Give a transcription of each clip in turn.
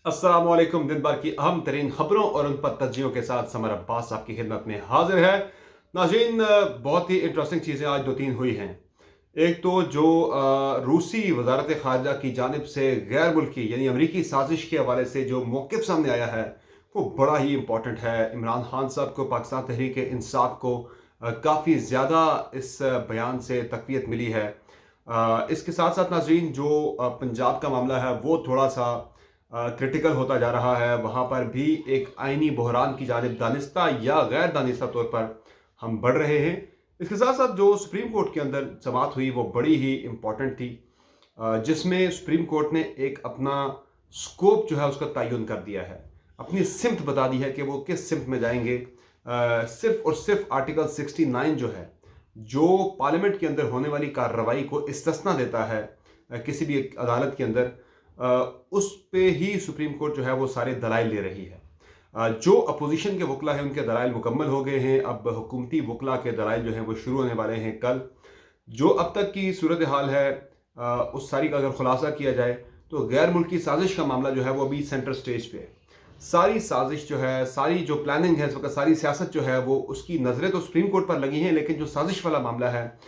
अस्सलामुअलैकुम। दिन भर की अहम तरीन खबरों और उन पर तज्जियों के साथ समर अब्बास आपकी खिदमत में हाजिर है। नाज़रीन, बहुत ही इंटरेस्टिंग चीज़ें आज दो तीन हुई हैं। एक तो जो रूसी वजारत ख़ारजा की जानिब से गैर मुल्की यानी अमरीकी साजिश के हवाले से जो मौक़िफ़ सामने आया है वो बड़ा ही इम्पोर्टेंट है। इमरान खान साहब को, पाकिस्तान तहरीक इंसाफ को काफ़ी ज़्यादा इस बयान से तक़वियत मिली है। इसके साथ साथ नाज़रीन, जो पंजाब का मामला है वो थोड़ा सा क्रिटिकल होता जा रहा है। वहाँ पर भी एक आइनी बहरान की जानिब दानिस्ता या गैर दानिस्ता तौर पर हम बढ़ रहे हैं। इसके साथ साथ जो सुप्रीम कोर्ट के अंदर समाअत हुई वो बड़ी ही इम्पॉर्टेंट थी, जिसमें सुप्रीम कोर्ट ने एक अपना स्कोप जो है उसका तयन कर दिया है, अपनी सिमत बता दी है कि वो किस सिमत में जाएंगे। सिर्फ और सिर्फ आर्टिकल 69 जो है, जो पार्लियामेंट के अंदर होने वाली कार्रवाई को इस्तिस्ना देता है किसी भी एक अदालत के अंदर, उस पे ही सुप्रीम कोर्ट जो है वो सारे दलाइल ले रही है। जो अपोजिशन के वकला हैं उनके दलाइल मुकम्मल हो गए हैं। अब हुकूमती वकला के दलाइल जो हैं वो शुरू होने वाले हैं कल। जो अब तक की सूरत हाल है, उस सारी का अगर खुलासा किया जाए तो गैर मुल्की साजिश का मामला जो है वो अभी सेंटर स्टेज पे है। सारी साजिश जो है, सारी जो प्लानिंग है इस वक्त, सारी सियासत जो है वो उसकी नज़रें तो सुप्रीम कोर्ट पर लगी हैं, लेकिन जो साजिश वाला मामला है,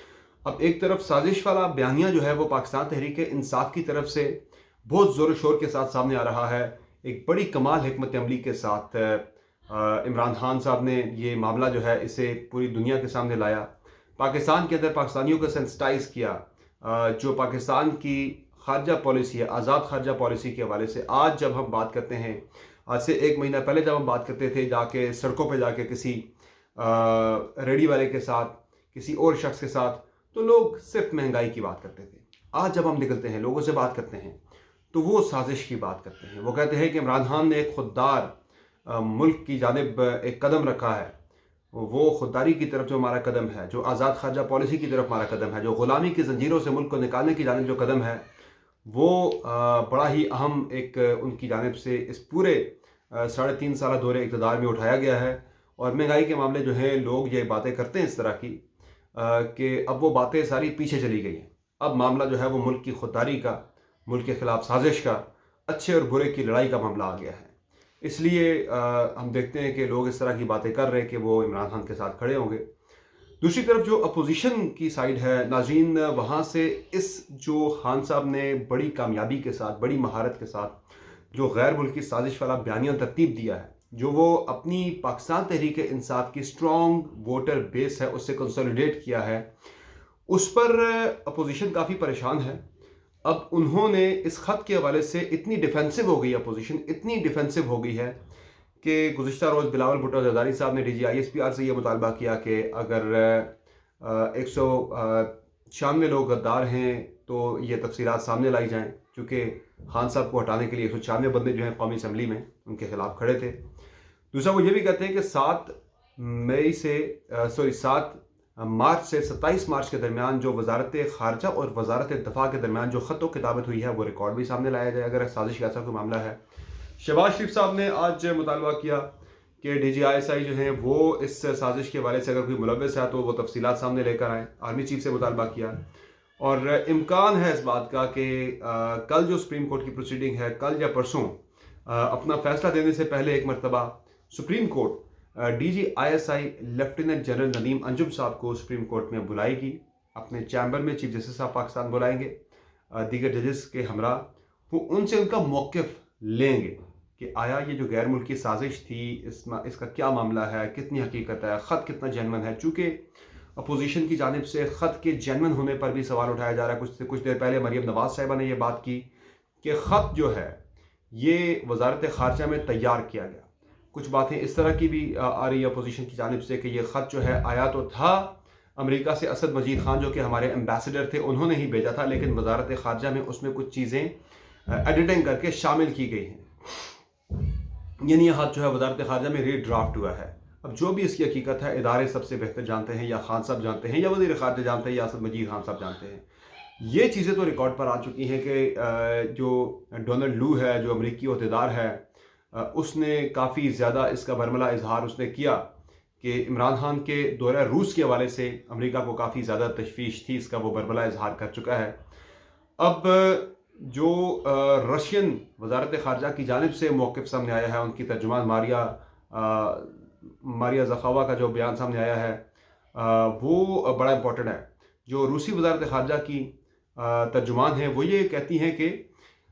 अब एक तरफ साजिश वाला बयानिया जो है वो पाकिस्तान तहरीक इंसाफ की तरफ से बहुत ज़ोर शोर के साथ सामने आ रहा है। एक बड़ी कमाल हिकमत अमली के साथ इमरान खान साहब ने ये मामला जो है इसे पूरी दुनिया के सामने लाया, पाकिस्तान के अंदर पाकिस्तानियों को सेंसिटाइज किया। जो पाकिस्तान की खारजा पॉलिसी है, आज़ाद खारजा पॉलिसी के हवाले से आज जब हम बात करते हैं, आज से एक महीना पहले जब हम बात करते थे जाके सड़कों पर जाके किसी रेडी वाले के साथ, किसी और शख्स के साथ, तो लोग सिर्फ महंगाई की बात करते थे। आज जब हम निकलते हैं, लोगों से बात करते हैं, तो वो साजिश की बात करते हैं। वो कहते हैं कि इमरान खान ने एक खुददार मुल्क की जानिब एक कदम रखा है। वो खुददारी की तरफ जो हमारा कदम है, जो आज़ाद खारजा पॉलिसी की तरफ हमारा कदम है, जो ग़ुलामी की ज़ंजीरों से मुल्क को निकालने की जानिब जो कदम है, वो बड़ा ही अहम एक उनकी जानिब से इस पूरे 3.5 साल दौरे इक़्तिदार में उठाया गया है। और महंगाई के मामले जो हैं, लोग ये बातें करते हैं इस तरह की कि अब वो बातें सारी पीछे चली गई हैं। अब मामला जो है वो मुल्क की खुददारी का, मुल्क के ख़िलाफ़ साजिश का, अच्छे और बुरे की लड़ाई का मामला आ गया है। इसलिए हम देखते हैं कि लोग इस तरह की बातें कर रहे हैं कि वो इमरान खान के साथ खड़े होंगे। दूसरी तरफ जो अपोजिशन की साइड है नाज़रीन, वहाँ से इस जो खान साहब ने बड़ी कामयाबी के साथ, बड़ी महारत के साथ जो गैर मुल्की साजिश वाला बयानिया तरतीब दिया है, जो वो अपनी पाकिस्तान तहरीक इंसाफ की स्ट्रॉन्ग वोटर बेस है उससे कंसोलिडेट किया है, उस पर अपोजिशन काफ़ी परेशान है। अब उन्होंने इस ख़त के हवाले से इतनी डिफेंसिव हो गई, अपोजिशन इतनी डिफेंसिव हो गई है कि गुज़िश्ता रोज़ बिलावल भुट्टो ज़रदारी साहब ने DGISPR से ये मुतालबा किया कि अगर 196 लोग गद्दार हैं तो ये तफसीलात सामने लाई जाएँ, चूँकि खान साहब को हटाने के लिए 196 बंदे जो हैं कौमी असम्बली में उनके खिलाफ खड़े थे। दूसरा वो ये भी कहते हैं कि 7 मार्च से 27 मार्च के दरमियान जो वजारत खारजा और वजारत दफा के दरमियान जो ख़त व किताबत हुई है वो रिकॉर्ड भी सामने लाया जाए अगर साजिश का ऐसा कोई मामला है। शहबाज शरीफ साहब ने आज मुतालबा किया कि DGISI जो हैं वो इस साजिश के हवाले से अगर कोई मुलव्वस है तो वो तफसीलात सामने लेकर आएँ। आर्मी चीफ से मुतालबा किया और इम्कान है इस बात का कि कल जो सुप्रीम कोर्ट की प्रोसीडिंग है, कल या परसों अपना फैसला देने से पहले एक मरतबा supreme court DGISI lieutenant general Nadeem Anjum साहब को सुप्रीम कोर्ट में बुलाएगी। अपने चैम्बर में चीफ जस्टिस साहब पाकिस्तान बुलाएंगे, दीगर जजेस के हमरा, वो उनसे उनका मौक़िफ़ लेंगे कि आया ये जो गैर मुल्की साजिश थी इसका क्या मामला है, कितनी हकीकत है, ख़त कितना जेन्युइन है। चूँकि अपोजिशन की जानिब से ख़त के जेन्युइन होने पर भी सवाल उठाया जा रहा है। कुछ देर पहले मरीम नवाज़ साहिबा ने यह बात की कि ख़त जो है ये वजारत खारजा में तैयार किया गया। कुछ बातें इस तरह की भी आ रही है अपोजिशन की जानिब से कि ये ख़त जो है आया तो था अमेरिका से, असद मजीद ख़ान जो कि हमारे एम्बेसडर थे उन्होंने ही भेजा था, लेकिन वजारत खारजा में उसमें कुछ चीज़ें एडिटिंग करके शामिल की गई हैं, यानी ये ख़त जो है वजारत खारजा में रीड्राफ्ट हुआ है। अब जो भी इसकी हकीकत है इदारे सबसे बेहतर जानते हैं, या खान साहब जानते हैं, या वज़ीर ख़ारजा जानते हैं, या असद मजीद खान साहब जानते हैं। ये चीज़ें तो रिकॉर्ड पर आ चुकी हैं कि जो डोनाल्ड लू है, जो अमरीकी अहदेदार है, उसने काफ़ी ज़्यादा इसका बरमला इजहार उसने किया कि इमरान खान के दौरा रूस के हवाले से अमेरिका को काफ़ी ज़्यादा तशवीश थी, इसका वो बरमला इजहार कर चुका है। अब जो रशियन वजारत ख़ारजा की जानिब से मौक़िफ़ सामने आया है, उनकी तर्जुमान मारिया ज़खावा का जो बयान सामने आया है, वो बड़ा इम्पोर्टेंट है। जो रूसी वजारत ख़ारजा की तर्जुमान है, वो ये कहती हैं कि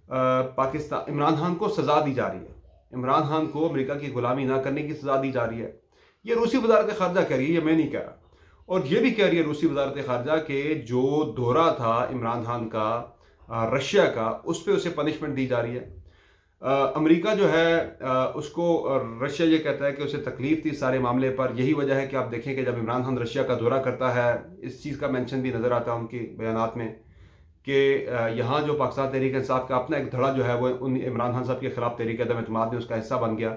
पाकिस्तान इमरान खान को सज़ा दी जा रही है, इमरान खान को अमेरिका की ग़ुलामी ना करने की सज़ा दी जा रही है। ये रूसी वजारत ख़ारजा कह रही है, ये मैं नहीं कह रहा। और ये भी कह रही है रूसी वजारत ख़ारजा के जो दौरा था इमरान खान का रशिया का, उस पर उसे पनिशमेंट दी जा रही है। अमेरिका जो है उसको रशिया ये कहता है कि उसे तकलीफ़ थी सारे मामले पर। यही वजह है कि आप देखें कि जब इमरान खान रशिया का दौरा करता है, इस चीज़ का मेंशन भी नज़र आता है उनके बयानात में कि यहाँ जो पाकिस्तान तहरीक इंसाफ का अपना एक धड़ा जो है वो उन इमरान खान साहब के ख़िलाफ़ तहरीक अदम एतमाद में उसका हिस्सा बन गया।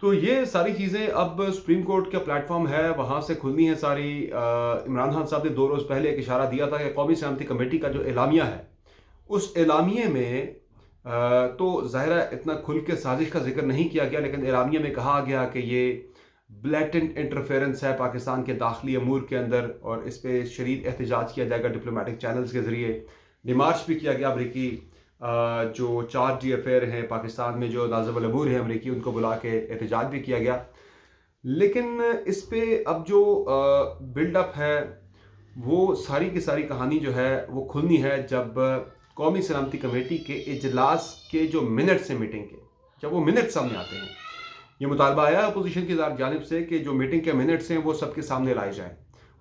तो ये सारी चीज़ें अब सुप्रीम कोर्ट का प्लेटफॉर्म है, वहाँ से खुलनी है सारी। इमरान खान साहब ने 2 रोज़ पहले एक इशारा दिया था कि कौमी सलामती कमेटी का जो एलामिया है, उस एलामिये में तो ज़ाहिर है इतना खुल के साजिश का जिक्र नहीं किया गया, लेकिन एलामिया में कहा गया कि ये ब्लैटेंट इंटरफेरेंस है पाकिस्तान के दाखिली अमूर के अंदर, और इस पर शदीद एहतजाज किया जाएगा डिप्लोमेटिक चैनल्स के ज़रिए। डिमार्च भी किया गया अमरीकी जो चार्ज डी अफेयर हैं पाकिस्तान में, जो नाज़िम अल अमूर हैं अमरीकी, उनको बुला के एहतजाज भी किया गया। लेकिन इस पे अब जो बिल्डअप है, वो सारी की सारी कहानी जो है वो खुलनी है जब कौमी सलामती कमेटी के इजलास के जो मिनट्स हैं मीटिंग के, जब वो मिनट्स सामने आते हैं। ये मुतालबा आया अपोजिशन की जानिब से कि जो मीटिंग के मिनट्स हैं वो सबके सामने लाए जाएँ,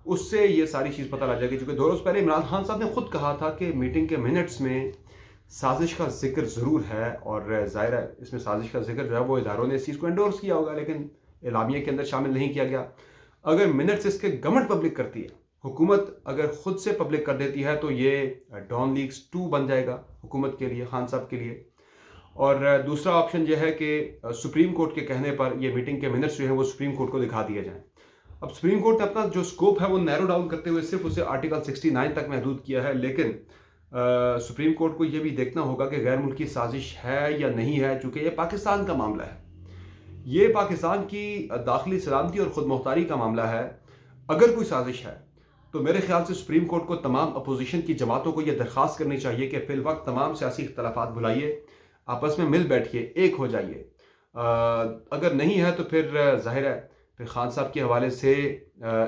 उससे ये सारी चीज़ पता लग जाएगी। क्योंकि 2 रोज़ पहले इमरान खान साहब ने खुद कहा था कि मीटिंग के मिनट्स में साजिश का जिक्र ज़रूर है, और ज़ाहिर है इसमें साजिश का जिक्र जो है वो इदारों ने इस चीज़ को एंडोर्स किया होगा, लेकिन एलामिया के अंदर शामिल नहीं किया गया। अगर मिनट्स इसके गवर्नमेंट पब्लिक करती है, हुकूमत अगर ख़ुद से पब्लिक कर देती है, तो ये डॉन लीक्स 2 बन जाएगा हुकूमत के लिए, खान साहब के लिए। और दूसरा ऑप्शन यह है कि सुप्रीम कोर्ट के कहने पर ये मीटिंग के मिनट्स जो हैं वो सुप्रीम कोर्ट को दिखा दिए जाएँ। अब सुप्रीम कोर्ट ने अपना जो स्कोप है वो नैरो डाउन करते हुए सिर्फ उसे आर्टिकल 69 तक महदूद किया है, लेकिन सुप्रीम कोर्ट को ये भी देखना होगा कि गैर मुल्की साजिश है या नहीं है, चूँकि ये पाकिस्तान का मामला है, ये पाकिस्तान की दाखिली सलामती और ख़ुद मुख्तारी का मामला है। अगर कोई साजिश है तो मेरे ख्याल से सुप्रीम कोर्ट को तमाम अपोजिशन की जमातों को यह दरख्वास्त करनी चाहिए कि फिल वक्त तमाम सियासी इख्तलाफात भुलाइए, आपस में मिल बैठिए, एक हो जाइए। अगर नहीं है तो फिर ज़ाहिर है फिर खान साहब के हवाले से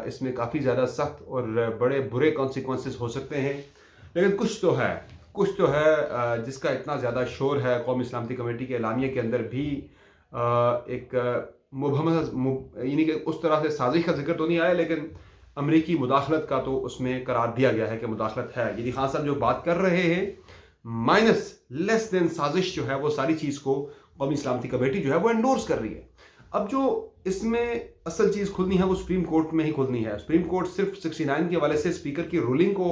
इसमें काफ़ी ज़्यादा सख्त और बड़े बुरे कॉन्सिक्वेंसेस हो सकते हैं। लेकिन कुछ तो है जिसका इतना ज़्यादा शोर है। कौमी सलामती कमेटी के एलामिया के अंदर भी एक मुबहम यानी कि उस तरह से साजिश का जिक्र तो नहीं आया, लेकिन अमरीकी मुदाखलत का तो उसमें करार दिया गया है कि मुदाखलत है। यदि खान साहब जो बात कर रहे हैं माइनस लेस देन साजिश जो है वो सारी चीज़ को कौमी सलामती कमेटी जो है वो एंडोर्स कर रही है। अब जो इसमें असल चीज़ खुलनी है वो सुप्रीम कोर्ट में ही खुलनी है। सुप्रीम कोर्ट सिर्फ 69 के हवाले से स्पीकर की रूलिंग को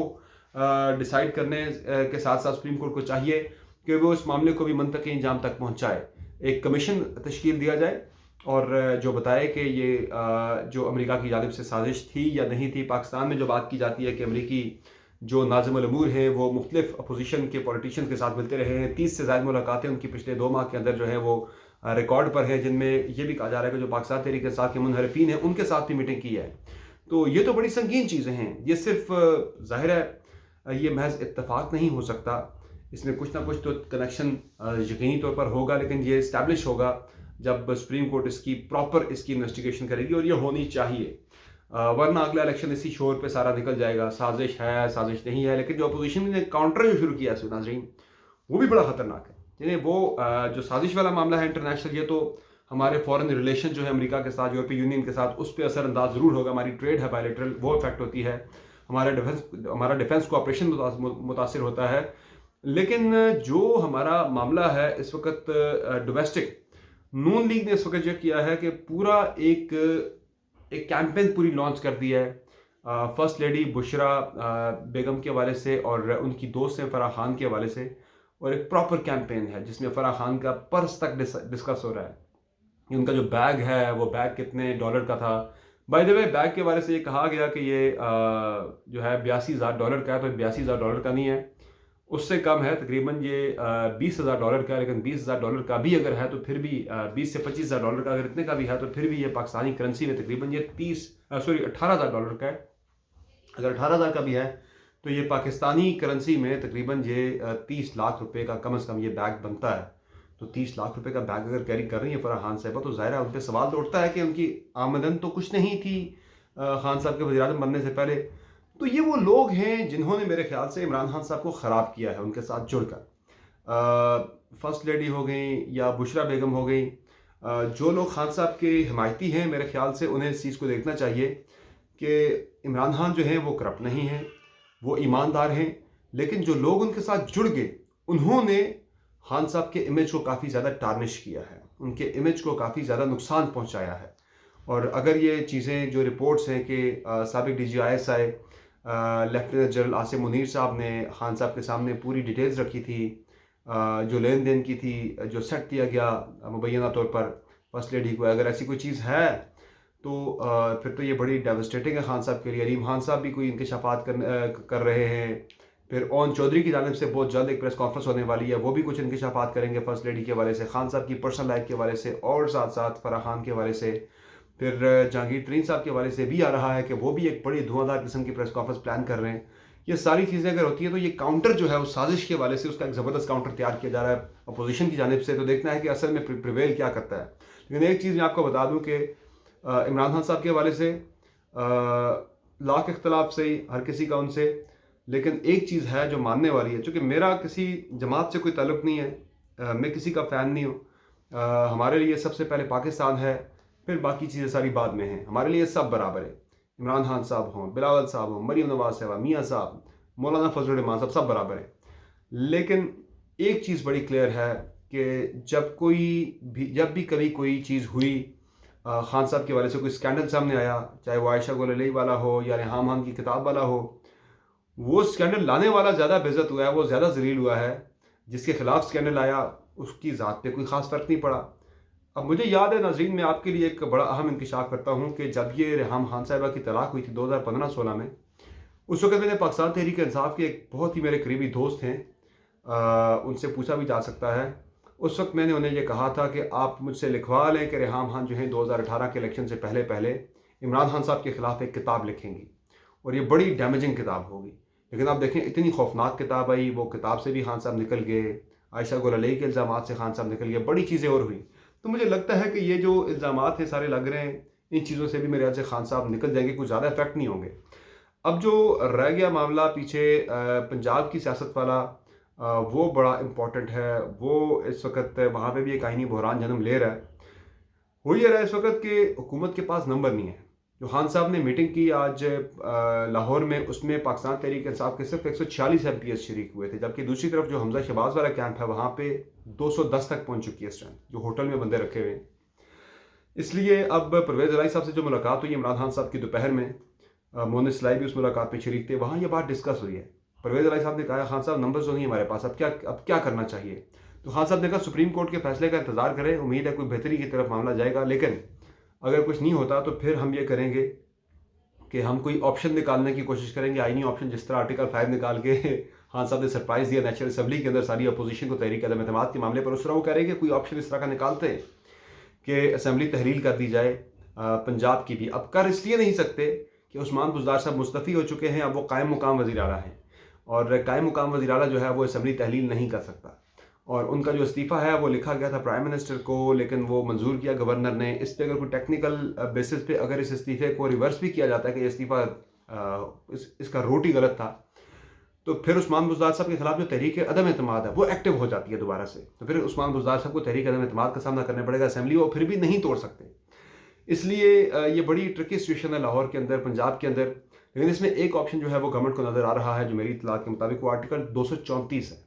डिसाइड करने के साथ साथ सुप्रीम कोर्ट को चाहिए कि वो इस मामले को भी मंतकी इंजाम तक पहुँचाए। एक कमीशन तश्कील दिया जाए और जो बताए कि ये जो अमेरिका की जानिब से साजिश थी या नहीं थी। पाकिस्तान में जो बात की जाती है कि अमेरिकी जो नाज़िम अल अमूर हैं वो मुख्तलिफ अपोजिशन के पॉलिटिशियन के साथ मिलते रहे हैं। 30 से ज़्यादा मुलाकातें उनकी पिछले 2 माह के अंदर जो है वो रिकॉर्ड पर है, जिनमें ये भी कहा जा रहा है कि जो पाकिस्तान तहरीक इंसाफ के मुनहरफीन हैं उनके साथ भी मीटिंग की है। तो ये तो बड़ी संगीन चीज़ें हैं। ये सिर्फ ज़ाहिर है ये महज इत्तफाक नहीं हो सकता, इसमें कुछ ना कुछ तो कनेक्शन यकीनी तौर पर होगा, लेकिन ये इस्टेब्लिश होगा जब सुप्रीम कोर्ट इसकी प्रॉपर इसकी इन्वेस्टिगेशन करेगी, और ये होनी चाहिए। वरना अगला इलेक्शन इसी शोर पे सारा निकल जाएगा, साजिश है साजिश नहीं है। लेकिन जो अपोजिशन ने काउंटर जो शुरू किया है नाज़रीन, वो भी बड़ा ख़तरनाक है। यानी वो जो साजिश वाला मामला है इंटरनेशनल, ये तो हमारे फॉरेन रिलेशन जो है अमेरिका के साथ, यूरोपीय यूनियन के साथ, उस पर असरअंदाज ज़रूर होगा। हमारी ट्रेड है बायलैटरल, वो इफेक्ट होती है। हमारा डिफेंस कोऑपरेशन मुतासिर होता है। लेकिन जो हमारा मामला है इस वक्त डोमेस्टिक, नून लीग ने इस वक्त यह किया है कि पूरा एक कैंपेन पूरी लॉन्च कर दी है फर्स्ट लेडी बुशरा बेगम के हवाले से और उनकी दोस्त हैं फराह खान के हवाले से, और एक प्रॉपर कैंपेन है जिसमें फराह खान का पर्स तक डिस्कस हो रहा है कि उनका जो बैग है वो बैग कितने डॉलर का था। बाय द वे बैग के बारे से ये कहा गया कि ये जो है $82,000 का है, तो $82,000 का नहीं है, उससे कम है तकरीबन। ये $20,000 का है, लेकिन $20,000 का भी अगर है तो फिर भी $20,000 से $25,000 का अगर इतने का भी है तो फिर भी ये पाकिस्तानी करेंसी में तकरीबन ये $18,000 का है। अगर 18,000 का भी है तो ये पाकिस्तानी करंसी में तकरीबन ये 30 लाख रुपए का कम से कम ये बैग बनता है। तो 30 लाख रुपए का बैग अगर कैरी कर रही है फराह खान साहिबा, तो ज़ाहिर है उन पे सवाल तो उठता है कि उनकी आमदन तो कुछ नहीं थी खान साहब के वज़ीर-ए-आज़म बनने से पहले। तो ये वो लोग हैं जिन्होंने मेरे ख्याल से इमरान खान साहब को ख़राब किया है उनके साथ जुड़कर। फर्स्ट लेडी हो गई या बुशरा बेगम हो गई, जो लोग खान साहब के हिमायती हैं, मेरे ख्याल से उन्हें इस चीज़ को देखना चाहिए कि इमरान खान जो हैं वो करप्ट नहीं हैं, वो ईमानदार हैं, लेकिन जो लोग उनके साथ जुड़ गए उन्होंने खान साहब के इमेज को काफ़ी ज़्यादा टार्निश किया है, उनके इमेज को काफ़ी ज़्यादा नुकसान पहुंचाया है। और अगर ये चीज़ें जो रिपोर्ट्स हैं कि साबिक DGISI lieutenant general Asim Munir साहब ने खान साहब के सामने पूरी डिटेल्स रखी थी, जो लेन देन की थी, जो सेट दिया गया मुबैना तौर पर फर्स्ट लेडी को, अगर ऐसी कोई चीज़ है तो फिर तो ये बड़ी डेवस्टेटिंग है खान साहब के लिए। अलीम खान साहब भी कोई इंकशाफात कर रहे हैं। फिर ओन चौधरी की जानिब से बहुत जल्द एक प्रेस कॉन्फ्रेंस होने वाली है, वो भी कुछ इंकशाफात करेंगे फर्स्ट लेडी के हवाले से, खान साहब की पर्सनल लाइफ के हवाले से और साथ साथ फराह खान के हवाले से। फिर जहांगीर तरीन साहब के हवाले से भी आ रहा है कि वो भी एक बड़ी धुआंधार किस्म की प्रेस कॉन्फ्रेंस प्लान कर रहे हैं। ये सारी चीज़ें अगर होती हैं तो ये काउंटर जो है उस साजिश के हवाले से उसका एक ज़बरदस्त काउंटर तैयार किया जा रहा है अपोजिशन की जानिब से। तो देखना है कि असल में प्रिवेल क्या करता है। लेकिन एक चीज़ मैं आपको बता दूँ कि इमरान खान साहब के हवाले से लाख इख्तलाफ से ही हर किसी का उनसे, लेकिन एक चीज़ है जो मानने वाली है। चूँकि मेरा किसी जमात से कोई ताल्लुक़ नहीं है, मैं किसी का फ़ैन नहीं हूँ। हमारे लिए सबसे पहले पाकिस्तान है, फिर बाकी चीज़ें सारी बाद में हैं। हमारे लिए सब बराबर है। इमरान खान साहब हों, बिलावल साहब हों, मरीम नवाज साहब, मियाँ साहब, मौलाना फजल रहमान साहब, सब बराबर हैं। लेकिन एक चीज़ बड़ी क्लियर है कि जब भी कभी कोई चीज़ हुई, खान साहब के हवाले से कोई स्कैंडल सामने आया, चाहे वो आयशा गोलई वाला हो या रेहाम खान की किताब वाला हो, वो स्कैंडल लाने वाला ज़्यादा बेइज्जत हुआ है, वो ज़्यादा जलील हुआ है। जिसके खिलाफ स्कैंडल आया उसकी ज़ात पे कोई ख़ास फ़र्क नहीं पड़ा। अब मुझे याद है नाज़रीन, मैं आपके लिए एक बड़ा अहम इंकशाफ करता हूँ कि जब ये रेहाम खान साहिबा की तलाक हुई थी 2015-16 में, उस वक्त मैंने पाकिस्तान तहरीक इंसाफ के एक बहुत ही मेरे करीबी दोस्त हैं, उनसे पूछा भी जा सकता है। उस वक्त मैंने उन्हें ये कहा था कि आप मुझसे लिखवा लें कि रेहाम खान जो हैं 2018 के इलेक्शन से पहले पहले इमरान खान साहब के ख़िलाफ़ एक किताब लिखेंगी और ये बड़ी डैमेजिंग किताब होगी। लेकिन आप देखें इतनी खौफनाक किताब आई, वो किताब से भी खान साहब निकल गए, आयशा गोलई के इल्ज़ामात से खान साहब निकल गए, बड़ी चीज़ें और हुई। तो मुझे लगता है कि ये जो इल्ज़ामात हैं सारे लग रहे हैं, इन चीज़ों से भी मेरे ख्याल से खान साहब निकल जाएंगे, कुछ ज़्यादा इफेक्ट नहीं होंगे। अब जो रह गया मामला पीछे पंजाब की सियासत वाला, वो बड़ा इम्पॉर्टेंट है। वो इस वक्त वहाँ पे भी एक आइनी बहरान जन्म ले रहा है। हो ये रहा है इस वक्त कि हुकूमत के पास नंबर नहीं है। जो खान साहब ने मीटिंग की आज लाहौर में, उसमें पाकिस्तान तहरीक इंसाफ के सिर्फ 146 MPs शरीक हुए थे, जबकि दूसरी तरफ जो हमजा शहबाज वाला कैंप है वहाँ पे 210 तक पहुँच चुकी है स्ट्रेंथ, जो होटल में बंदे रखे हुए हैं। इसलिए अब परवेज़ इलाही साहब से जो मुलाकात हुई इमरान खान साहब की दोपहर में, मोहन इस्लाई भी उस मुलाकात में शरीक थे, वहाँ ये बात डिस्कस हुई है। परवेज़ इलाही साहब ने कहा खान साहब नंबर तो नहीं हमारे पास, अब क्या करना चाहिए। तो खान साहब ने कहा सुप्रीम कोर्ट के फैसले का इंतज़ार करें, उम्मीद है कोई बेहतरी की तरफ मामला जाएगा, लेकिन अगर कुछ नहीं होता तो फिर हम ये करेंगे कि हम कोई ऑप्शन निकालने की कोशिश करेंगे, आईनी ऑप्शन, जिस तरह आर्टिकल 5 निकाल के खान साहब ने सरप्राइज़ दिया नेशनल असम्बली के अंदर सारी अपोजिशन को तहरीक अदम एतमाद के मामले पर। उस तरह वो कह रहे हैं कि कोई ऑप्शन इस तरह का निकालते हैं कि असम्बली तहलील कर दी जाए पंजाब की भी। अब कर इसलिए नहीं सकते कि उस्मान बुज़दार साहब मुस्तफ़ी हो चुके हैं, अब वो कायम मुकाम वज़ीर आला हैं, और कायम मुकाम वज़ीर आला जो है वो असम्बली तहलील नहीं कर सकता। और उनका जो इस्तीफ़ा है वो लिखा गया था प्राइम मिनिस्टर को, लेकिन वो मंजूर किया गवर्नर ने। इस पर अगर कोई टेक्निकल बेसिस पे अगर इस इस्तीफ़े को रिवर्स भी किया जाता है कि ये इस्तीफ़ा इसका रूट ही गलत था, तो फिर उस्मान बुज़दार साहब के खिलाफ जो तहरीक अदम एतमाद है वो एक्टिव हो जाती है दोबारा से। तो फिर उस्मान बुज़दार साहब को तहरीक अदम एतमाद का सामना करना पड़ेगा, असम्बली वो फिर भी नहीं तोड़ सकते। इसलिए ये बड़ी ट्रिकी सिचुएशन है लाहौर के अंदर, पंजाब के अंदर। लेकिन इसमें एक ऑप्शन जो है वो गवर्नमेंट को नज़र आ रहा है, जो मेरी इत्तला के मुताबिक वो आर्टिकल 234 है।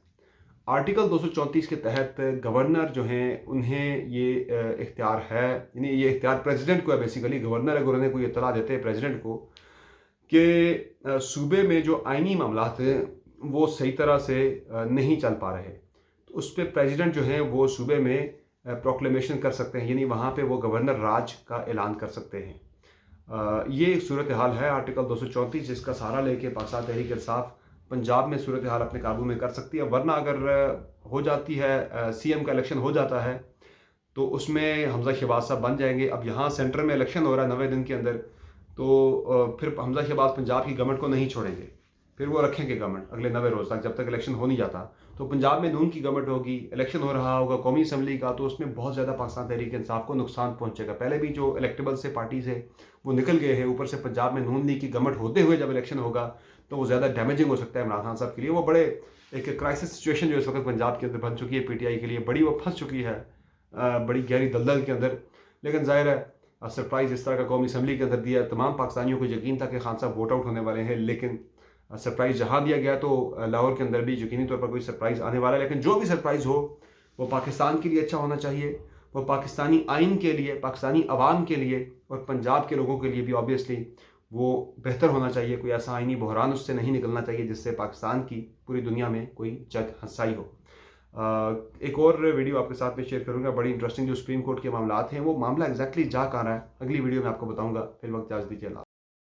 आर्टिकल 234 के तहत गवर्नर जो हैं उन्हें ये इख्तियार है, यानी ये इख्तियार प्रेसिडेंट को है, बेसिकली गवर्नर अगर उन्हें कोई इत्तला देते हैं प्रेसिडेंट को कि सूबे में जो आइनी मामलात हैं वो सही तरह से नहीं चल पा रहे, तो उस पर प्रेसिडेंट जो हैं वो सूबे में प्रोक्लेमेशन कर सकते हैं, यानी वहाँ पे वो गवर्नर राज का ऐलान कर सकते हैं। ये एक सूरत हाल है आर्टिकल 234, जिसका सहारा लेके पाकिस्तान तहरीक इंसाफ पंजाब में सूरत हाल अपने काबू में कर सकती है। वरना अगर हो जाती है CM का इलेक्शन हो जाता है तो उसमें हमजा शहबाज साहब बन जाएंगे। अब यहाँ सेंटर में इलेक्शन हो रहा है 90 दिन के अंदर, तो फिर हमजा शहबाज पंजाब की गवर्नमेंट को नहीं छोड़ेंगे, پھر وہ رکھیں گے گورنمنٹ اگلے 90 روز تک، جب تک الیکشن ہو نہیں جاتا. تو پنجاب میں نون کی گورنمنٹ ہوگی، الیکشن ہو رہا ہوگا قومی اسمبلی کا، تو اس میں بہت زیادہ پاکستان تحریک انصاف کو نقصان پہنچے گا. پہلے بھی جو الیکٹیبل سے پارٹیز ہے وہ نکل گئے ہیں، اوپر سے پنجاب میں نون لیگ کی گورنمنٹ ہوتے ہوئے جب الیکشن ہوگا تو وہ زیادہ ڈیمیجنگ ہو سکتا ہے عمران خان صاحب کے لیے. وہ بڑے ایک کرائسس سچویشن جو اس وقت پنجاب کے اندر بن چکی ہے پی ٹی آئی کے لیے، بڑی وہ پھنس چکی ہے بڑی گہری دلدل کے اندر. لیکن ظاہر ہے سرپرائز اس طرح کا قومی اسمبلی کے اندر دیا، تمام پاکستانیوں کو یقین تھا کہ خان صاحب ووٹ آؤٹ ہونے والے ہیں، لیکن سرپرائز جہاں دیا گیا تو لاہور کے اندر بھی یقینی طور پر کوئی سرپرائز آنے والا ہے. لیکن جو بھی سرپرائز ہو وہ پاکستان کے لیے اچھا ہونا چاہیے، وہ پاکستانی آئین کے لیے، پاکستانی عوام کے لیے اور پنجاب کے لوگوں کے لیے بھی آبویسلی وہ بہتر ہونا چاہیے. کوئی ایسا آئینی بحران اس سے نہیں نکلنا چاہیے جس سے پاکستان کی پوری دنیا میں کوئی جد ہنسائی ہو. ایک اور ویڈیو آپ کے ساتھ میں شیئر کروں گا، بڑی انٹرسٹنگ جو سپریم کورٹ کے معاملات ہیں، وہ معاملہ ایگزیکٹلی جا کہاں رہا ہے اگلی ویڈیو میں آپ کو بتاؤں گا. پھر وقت اجازت دیجیے. اللہ